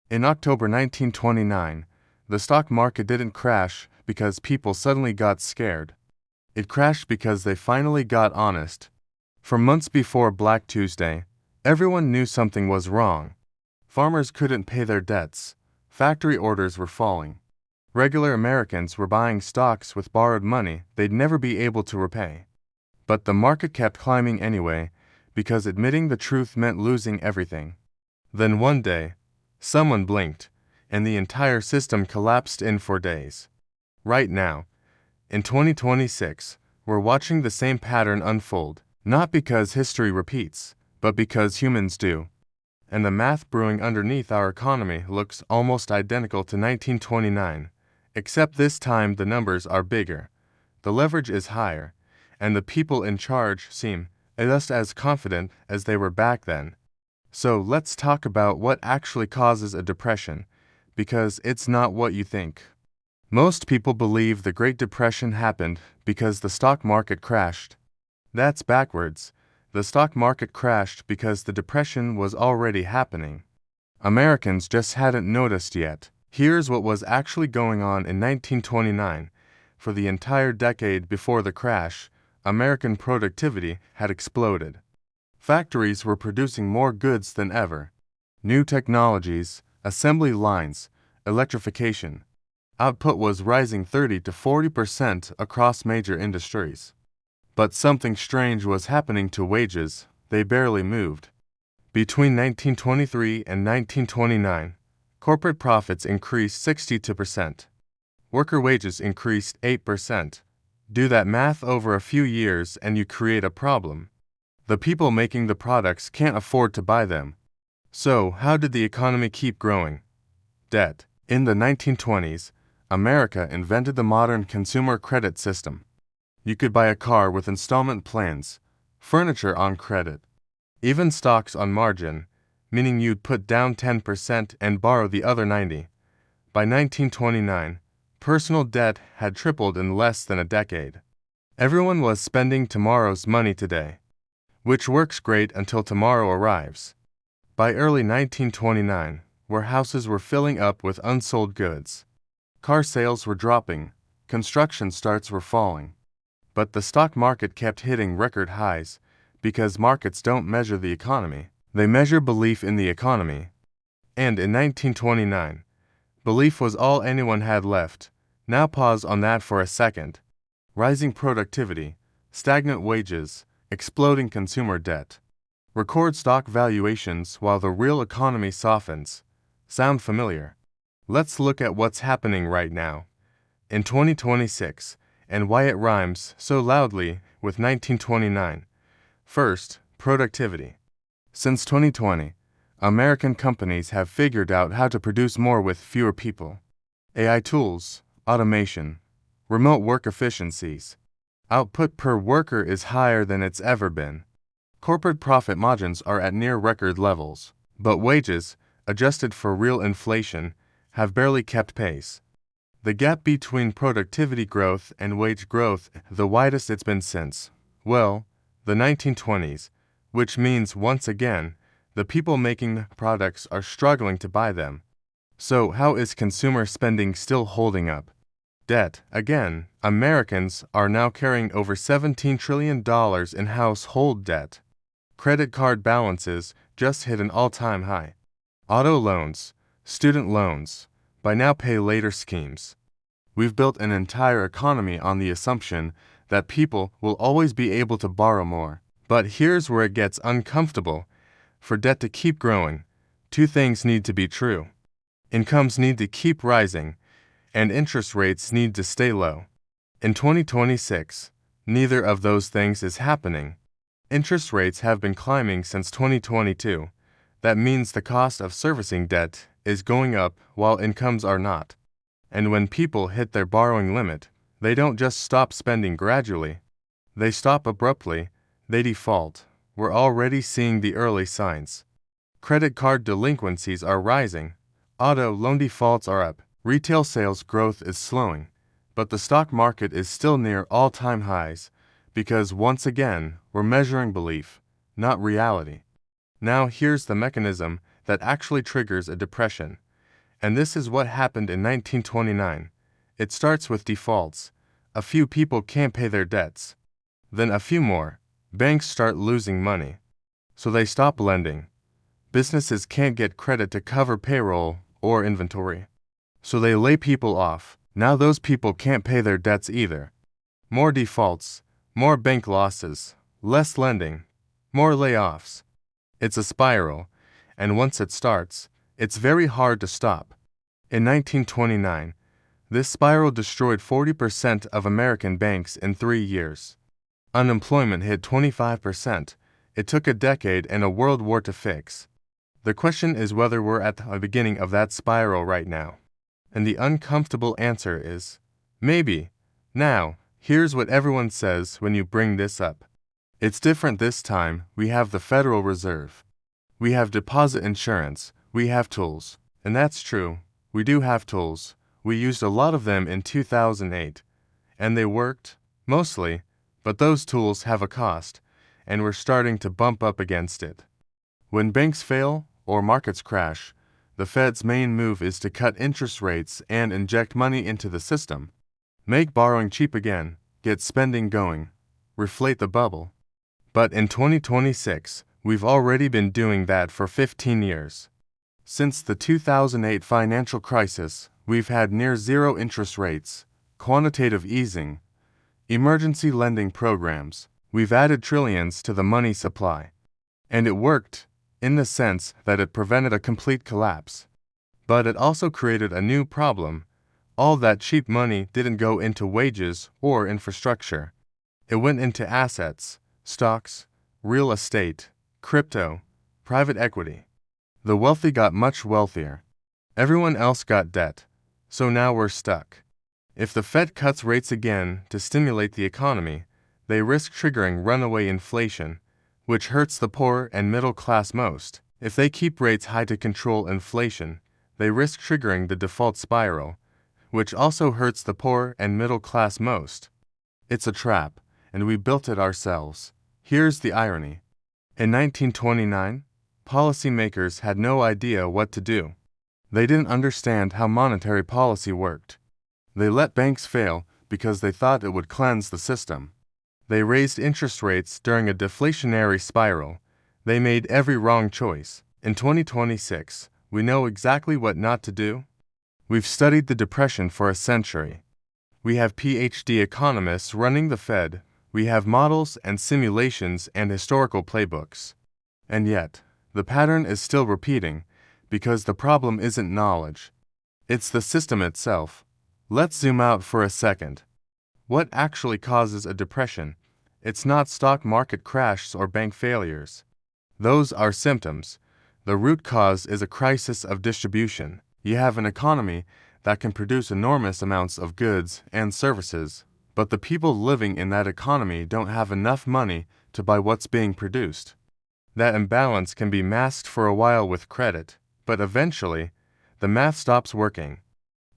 In October 1929, the stock market didn't crash because people suddenly got scared. It crashed because they finally got honest. For months before Black Tuesday, everyone knew something was wrong. Farmers couldn't pay their debts. Factory orders were falling. Regular Americans were buying stocks with borrowed money they'd never be able to repay. But the market kept climbing anyway, because admitting the truth meant losing everything. Then one day, someone blinked, and the entire system collapsed in 4 days. Right now, in 2026, we're watching the same pattern unfold, not because history repeats, but because humans do. And the math brewing underneath our economy looks almost identical to 1929, except this time the numbers are bigger, the leverage is higher, and the people in charge seem just as confident as they were back then. So let's talk about what actually causes a depression, because it's not what you think. Most people believe the Great Depression happened because the stock market crashed. That's backwards. The stock market crashed because the depression was already happening. Americans just hadn't noticed yet. Here's what was actually going on in 1929. For the entire decade before the crash, American productivity had exploded. Factories were producing more goods than ever. New technologies, assembly lines, electrification. Output was rising 30 to 40% across major industries. But something strange was happening to wages, they barely moved. Between 1923 and 1929, corporate profits increased 62%. Worker wages increased 8%. Do that math over a few years and you create a problem. The people making the products can't afford to buy them. So, how did the economy keep growing? Debt. In the 1920s, America invented the modern consumer credit system. You could buy a car with installment plans, furniture on credit, even stocks on margin, meaning you'd put down 10% and borrow the other 90%. By 1929, personal debt had tripled in less than a decade. Everyone was spending tomorrow's money today, which works great until tomorrow arrives. By early 1929, warehouses were filling up with unsold goods. Car sales were dropping, construction starts were falling. But the stock market kept hitting record highs, because markets don't measure the economy, they measure belief in the economy. And in 1929, belief was all anyone had left. Now pause on that for a second. Rising productivity, stagnant wages, exploding consumer debt. Record stock valuations while the real economy softens. Sound familiar? Let's look at what's happening right now, in 2026, and why it rhymes so loudly with 1929. First, productivity. Since 2020, American companies have figured out how to produce more with fewer people. AI tools, automation, remote work efficiencies. Output per worker is higher than it's ever been. Corporate profit margins are at near record levels, but wages, adjusted for real inflation, have barely kept pace. The gap between productivity growth and wage growth, the widest it's been since, well, the 1920s, which means once again, the people making products are struggling to buy them. So how is consumer spending still holding up? Debt. Again, Americans are now carrying over $17 trillion in household debt. Credit card balances just hit an all-time high. Auto loans, student loans, buy now pay later schemes. We've built an entire economy on the assumption that people will always be able to borrow more. But here's where it gets uncomfortable. For debt to keep growing, two things need to be true. Incomes need to keep rising, and interest rates need to stay low. In 2026, neither of those things is happening. Interest rates have been climbing since 2022. That means the cost of servicing debt is going up while incomes are not. And when people hit their borrowing limit, they don't just stop spending gradually. They stop abruptly, they default. We're already seeing the early signs. Credit card delinquencies are rising. Auto loan defaults are up. Retail sales growth is slowing. But the stock market is still near all-time highs, because once again, we're measuring belief, not reality. Now here's the mechanism that actually triggers a depression. And this is what happened in 1929. It starts with defaults. A few people can't pay their debts. Then a few more. Banks start losing money. So they stop lending. Businesses can't get credit to cover payroll or inventory. So they lay people off. Now those people can't pay their debts either. More defaults, more bank losses, less lending, more layoffs. It's a spiral, and once it starts, it's very hard to stop. In 1929, this spiral destroyed 40% of American banks in 3 years. Unemployment hit 25%. It took a decade and a world war to fix. The question is whether we're at the beginning of that spiral right now. And the uncomfortable answer is, maybe. Now, here's what everyone says when you bring this up. It's different this time. We have the Federal Reserve. We have deposit insurance. We have tools. And that's true. We do have tools. We used a lot of them in 2008. And they worked, mostly, but those tools have a cost, and we're starting to bump up against it. When banks fail or markets crash, the Fed's main move is to cut interest rates and inject money into the system. Make borrowing cheap again, get spending going, reflate the bubble. But in 2026, we've already been doing that for 15 years. Since the 2008 financial crisis, we've had near zero interest rates, quantitative easing, emergency lending programs. We've added trillions to the money supply. And it worked, in the sense that it prevented a complete collapse. But it also created a new problem. All that cheap money didn't go into wages or infrastructure. It went into assets, stocks, real estate, crypto, private equity. The wealthy got much wealthier. Everyone else got debt. So now we're stuck. If the Fed cuts rates again to stimulate the economy, they risk triggering runaway inflation, which hurts the poor and middle class most. If they keep rates high to control inflation, they risk triggering the default spiral, which also hurts the poor and middle class most. It's a trap, and we built it ourselves. Here's the irony. In 1929, policymakers had no idea what to do. They didn't understand how monetary policy worked. They let banks fail because they thought it would cleanse the system. They raised interest rates during a deflationary spiral. They made every wrong choice. In 2026, we know exactly what not to do. We've studied the Depression for a century. We have PhD economists running the Fed. We have models and simulations and historical playbooks. And yet, the pattern is still repeating because the problem isn't knowledge. It's the system itself. Let's zoom out for a second. What actually causes a depression? It's not stock market crashes or bank failures. Those are symptoms. The root cause is a crisis of distribution. You have an economy that can produce enormous amounts of goods and services, but the people living in that economy don't have enough money to buy what's being produced. That imbalance can be masked for a while with credit, but eventually, the math stops working.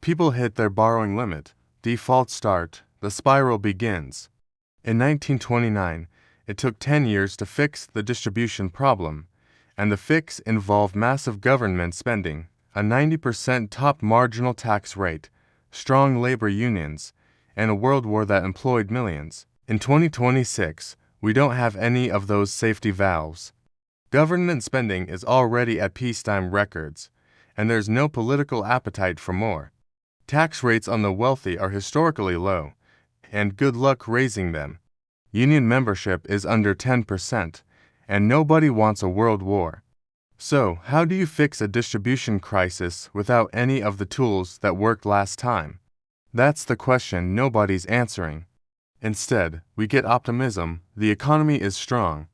People hit their borrowing limit, defaults start, the spiral begins. In 1929, it took 10 years to fix the distribution problem, and the fix involved massive government spending, a 90% top marginal tax rate, strong labor unions, and a world war that employed millions. In 2026, we don't have any of those safety valves. Government spending is already at peacetime records, and there's no political appetite for more. Tax rates on the wealthy are historically low, and good luck raising them. Union membership is under 10%, and nobody wants a world war. So, how do you fix a distribution crisis without any of the tools that worked last time? That's the question nobody's answering. Instead, we get optimism. The economy is strong.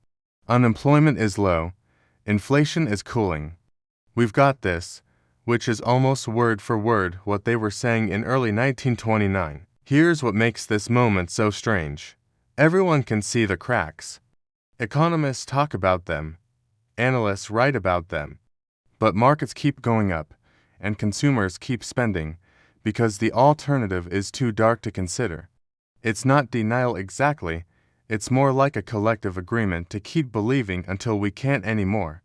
Unemployment is low. Inflation is cooling. We've got this, which is almost word for word what they were saying in early 1929. Here's what makes this moment so strange. Everyone can see the cracks. Economists talk about them. Analysts write about them. But markets keep going up, and consumers keep spending, because the alternative is too dark to consider. It's not denial exactly, it's more like a collective agreement to keep believing until we can't anymore.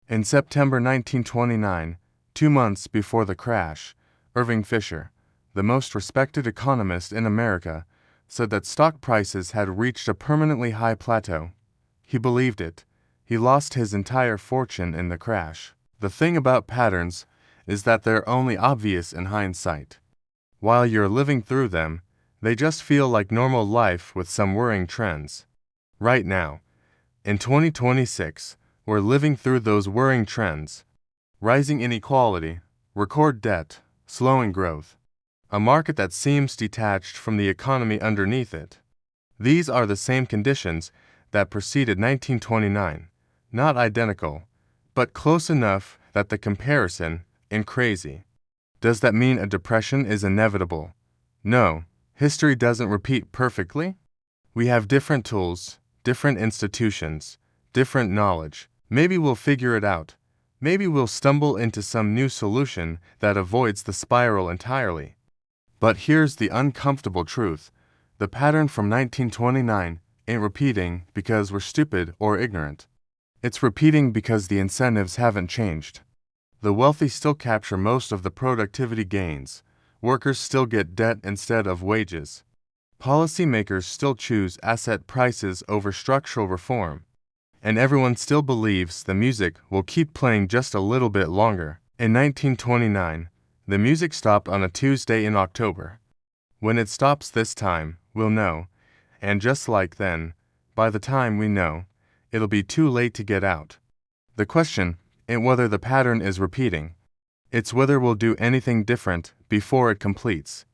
In September 1929, 2 months before the crash, Irving Fisher, the most respected economist in America, said that stock prices had reached a permanently high plateau. He believed it. He lost his entire fortune in the crash. The thing about patterns is that they're only obvious in hindsight. While you're living through them, they just feel like normal life with some worrying trends. Right now, in 2026, we're living through those worrying trends. Rising inequality, record debt, slowing growth. A market that seems detached from the economy underneath it. These are the same conditions that preceded 1929, not identical, but close enough that the comparison is crazy. Does that mean a depression is inevitable? No, history doesn't repeat perfectly. We have different tools, different institutions, different knowledge. Maybe we'll figure it out. Maybe we'll stumble into some new solution that avoids the spiral entirely. But here's the uncomfortable truth. The pattern from 1929 ain't repeating because we're stupid or ignorant. It's repeating because the incentives haven't changed. The wealthy still capture most of the productivity gains. Workers still get debt instead of wages. Policymakers still choose asset prices over structural reform. And everyone still believes the music will keep playing just a little bit longer. In 1929, the music stopped on a Tuesday in October. When it stops this time, we'll know. And just like then, by the time we know, it'll be too late to get out. The question ain't whether the pattern is repeating. It's whether we'll do anything different before it completes.